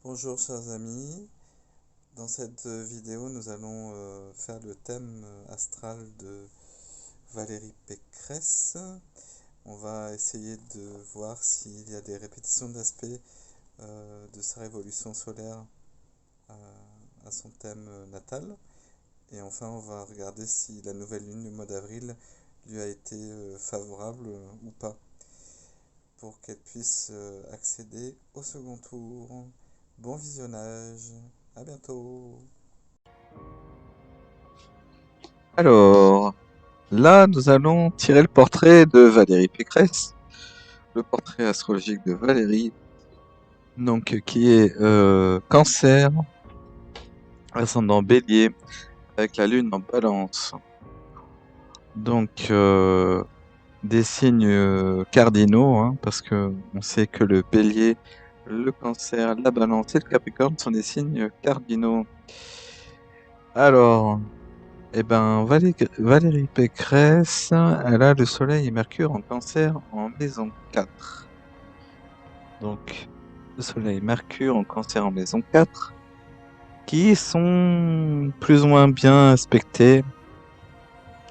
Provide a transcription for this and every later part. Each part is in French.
Bonjour chers amis, dans cette vidéo nous allons faire le thème astral de Valérie Pécresse. On va essayer de voir s'il y a des répétitions d'aspects de sa révolution solaire à son thème natal. Et enfin on va regarder si la nouvelle lune du mois d'avril lui a été favorable ou pas, pour qu'elle puisse accéder au second tour. Bon visionnage, à bientôt. Alors, là, nous allons tirer le portrait de Valérie Pécresse, le portrait astrologique de Valérie, donc qui est Cancer, ascendant Bélier, avec la Lune en Balance. Donc, des signes cardinaux, hein, parce que on sait que le Bélier, le Cancer, la Balance et le Capricorne sont des signes cardinaux. Alors, Valérie Pécresse, elle a le Soleil et Mercure en Cancer en maison 4. Donc, le Soleil et Mercure en Cancer en maison 4, qui sont plus ou moins bien aspectés.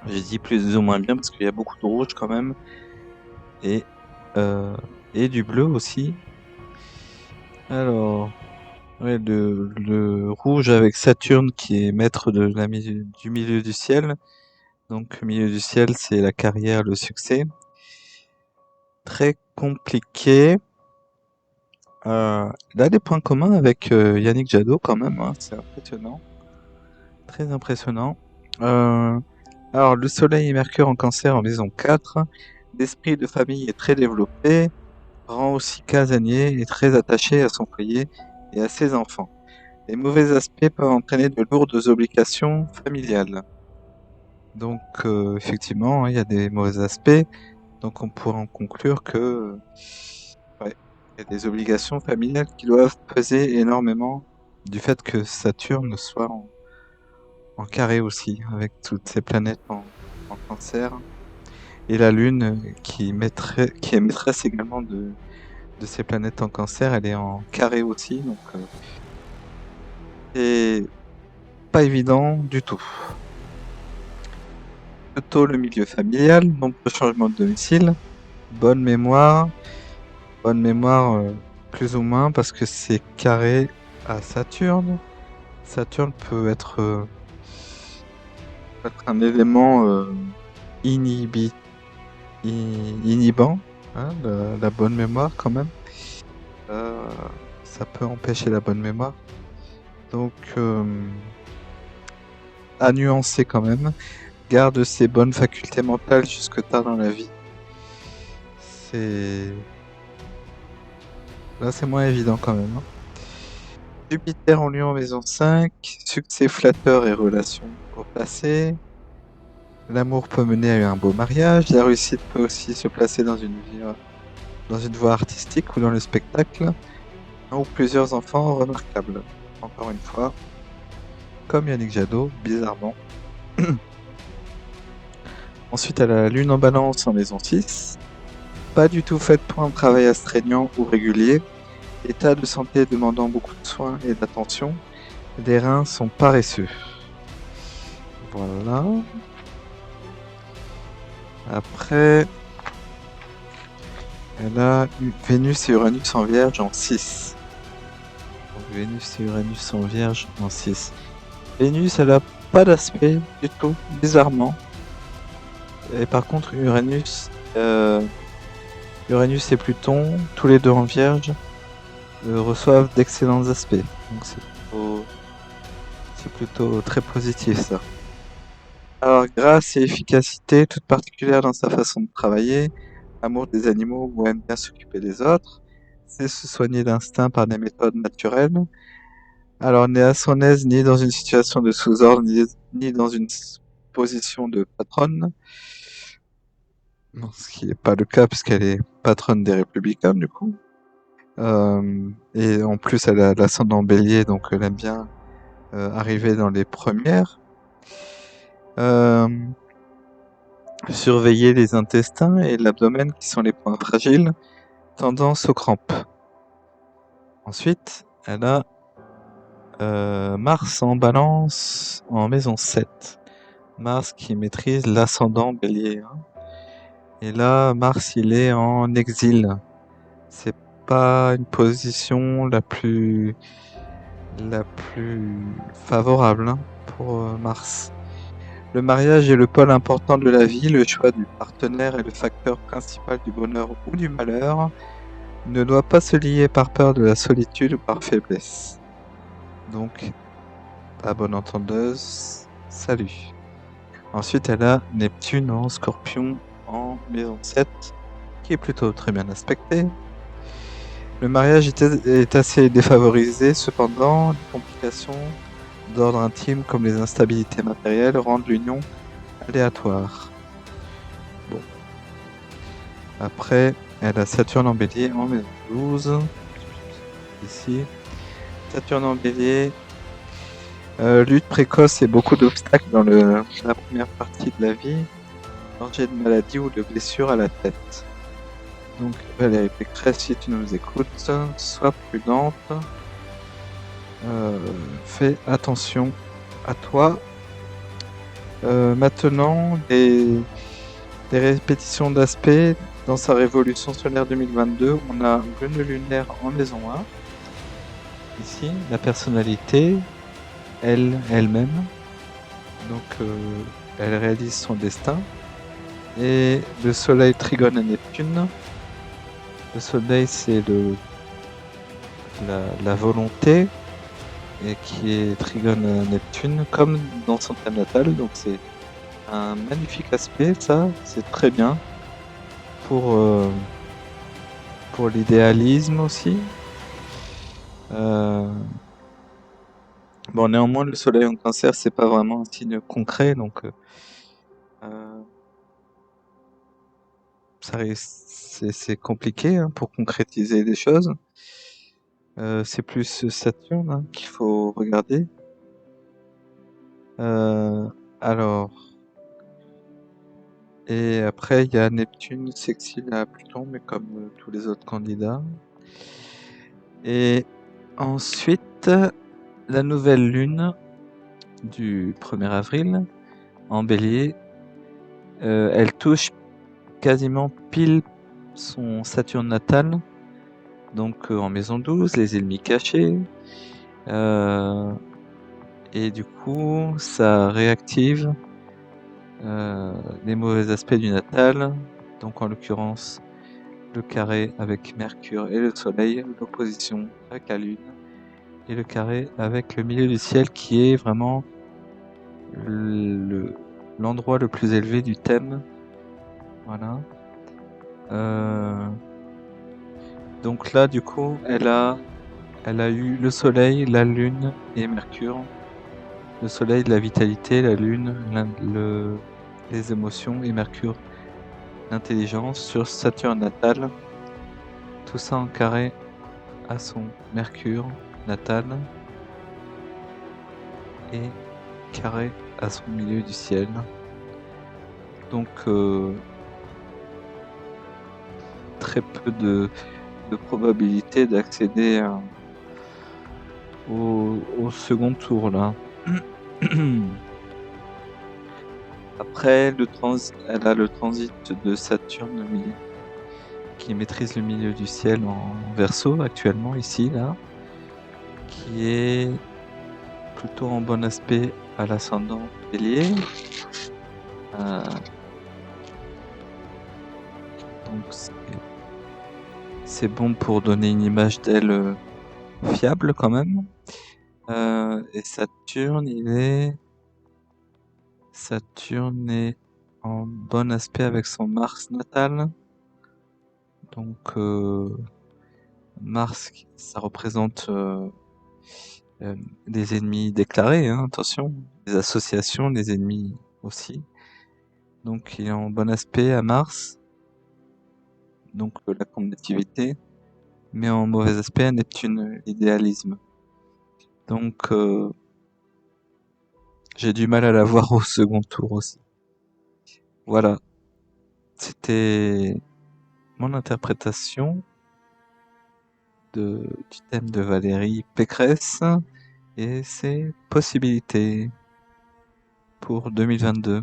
J'ai dit plus ou moins bien parce qu'il y a beaucoup de rouge quand même, et, et du bleu aussi. Alors, ouais, le rouge avec Saturne qui est maître du milieu du ciel. Donc, le milieu du ciel, c'est la carrière, le succès. Très compliqué. Il a des points communs avec Yannick Jadot quand même, hein, c'est impressionnant. Très impressionnant. Alors, le Soleil et Mercure en Cancer en maison 4. L'esprit de famille est très développé, rend aussi casanier et très attaché à son foyer et à ses enfants. Les mauvais aspects peuvent entraîner de lourdes obligations familiales. Donc, effectivement, il y a des mauvais aspects. Donc, on pourrait en conclure que ouais, il y a des obligations familiales qui doivent peser énormément du fait que Saturne soit en carré aussi, avec toutes ces planètes en Cancer. Et la Lune, qui est maîtresse également de ces planètes en Cancer, elle est en carré aussi, donc c'est pas évident du tout. Plutôt le milieu familial, nombreux changements de domicile, bonne mémoire plus ou moins parce que c'est carré à Saturne. Saturne peut être un élément inhibant, hein, la bonne mémoire quand même. Ça peut empêcher la bonne mémoire. Donc, à nuancer quand même. Garde ses bonnes facultés mentales jusque tard dans la vie. Là, c'est moins évident quand même, hein. Jupiter en Lion en maison 5, succès flatteur et relations au passé. L'amour peut mener à un beau mariage. La réussite peut aussi se placer dans une voie artistique ou dans le spectacle. Un ou plusieurs enfants remarquables. Encore une fois, comme Yannick Jadot, bizarrement. Ensuite, elle a la Lune en Balance en maison 6. Pas du tout faite pour un travail astreignant ou régulier. État de santé demandant beaucoup de soins et d'attention. Les reins sont paresseux. Voilà. Après, elle a Vénus et Uranus en Vierge en 6. Donc, Vénus et Uranus en Vierge en 6. Vénus, elle a pas d'aspect du tout, bizarrement. Et par contre, Uranus et Pluton, tous les deux en Vierge, reçoivent d'excellents aspects. Donc c'est plutôt très positif ça. Alors, grâce et efficacité toute particulière dans sa façon de travailler, amour des animaux ou aime bien s'occuper des autres, sait se soigner d'instinct par des méthodes naturelles. Alors, n'est à son aise ni dans une situation de sous-ordre, ni dans une position de patronne. Non, ce qui n'est pas le cas puisqu'elle est patronne des Républicains du coup. Et en plus, elle a l'ascendant Bélier, donc elle aime bien arriver dans les premières. Surveiller les intestins et l'abdomen qui sont les points fragiles, tendance aux crampes. Ensuite, elle a Mars en balance en maison 7. Mars qui maîtrise l'ascendant bélier, hein. Et là, Mars, il est en exil. C'est pas une position la plus favorable, hein, pour Mars. Le mariage est le pôle important de la vie, le choix du partenaire est le facteur principal du bonheur ou du malheur, ne doit pas se lier par peur de la solitude ou par faiblesse. Donc, à bonne entendeuse, salut. Ensuite, elle a Neptune en Scorpion en maison 7, qui est plutôt très bien aspecté. Le mariage est assez défavorisé, cependant, les complications d'ordre intime comme les instabilités matérielles rendent l'union aléatoire. Bon. Après, elle a Saturne en Bélier en maison 12. Ici. Saturne en Bélier. Lutte précoce et beaucoup d'obstacles dans la première partie de la vie. Danger de maladie ou de blessure à la tête. Donc Valérie Pécresse, si tu nous écoutes, sois prudente. Fais attention à toi. Maintenant, des répétitions d'aspects. Dans sa révolution solaire 2022, on a Lune lunaire en maison 1. Ici, la personnalité, elle-même. Donc, elle réalise son destin. Et le soleil trigone à Neptune. Le soleil, c'est la volonté, et qui est trigone à Neptune, comme dans son thème natal. Donc, c'est un magnifique aspect, ça, c'est très bien. Pour l'idéalisme aussi. Bon, néanmoins, le soleil en cancer, c'est pas vraiment un signe concret, donc c'est compliqué, hein, pour concrétiser des choses. C'est plus Saturne, hein, qu'il faut regarder. Alors, et après, il y a Neptune, sextile à Pluton, mais comme tous les autres candidats. Et ensuite, la nouvelle lune du 1er avril en Bélier, elle touche quasiment pile son Saturne natal, donc en maison 12, les ennemis cachés. Et du coup, ça réactive les mauvais aspects du natal, donc en l'occurrence le carré avec Mercure et le Soleil, l'opposition avec la Lune, et le carré avec le milieu du ciel qui est vraiment l'endroit le plus élevé du thème. Voilà. Donc là, du coup, elle a eu le Soleil, la Lune et Mercure. Le Soleil, la vitalité, la Lune, les émotions, et Mercure, l'intelligence, sur Saturne natal. Tout ça en carré à son Mercure natal et carré à son milieu du ciel. Donc très peu de probabilité d'accéder au second tour là. Après, elle a le transit de Saturne qui maîtrise le milieu du ciel en Verseau actuellement ici là, qui est plutôt en bon aspect à l'ascendant Bélier. Donc c'est bon pour donner une image d'elle fiable quand même. Et Saturne est en bon aspect avec son Mars natal. Donc Mars, ça représente des ennemis déclarés, hein, attention, les associations, les ennemis aussi. Donc il est en bon aspect à Mars, donc la combativité, mais en mauvais aspect à Neptune, l'idéalisme. Donc j'ai du mal à la voir au second tour aussi. Voilà, c'était mon interprétation. du thème de Valérie Pécresse et ses possibilités pour 2022.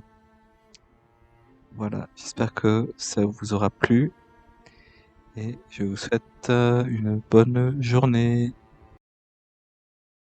Voilà, j'espère que ça vous aura plu et je vous souhaite une bonne journée.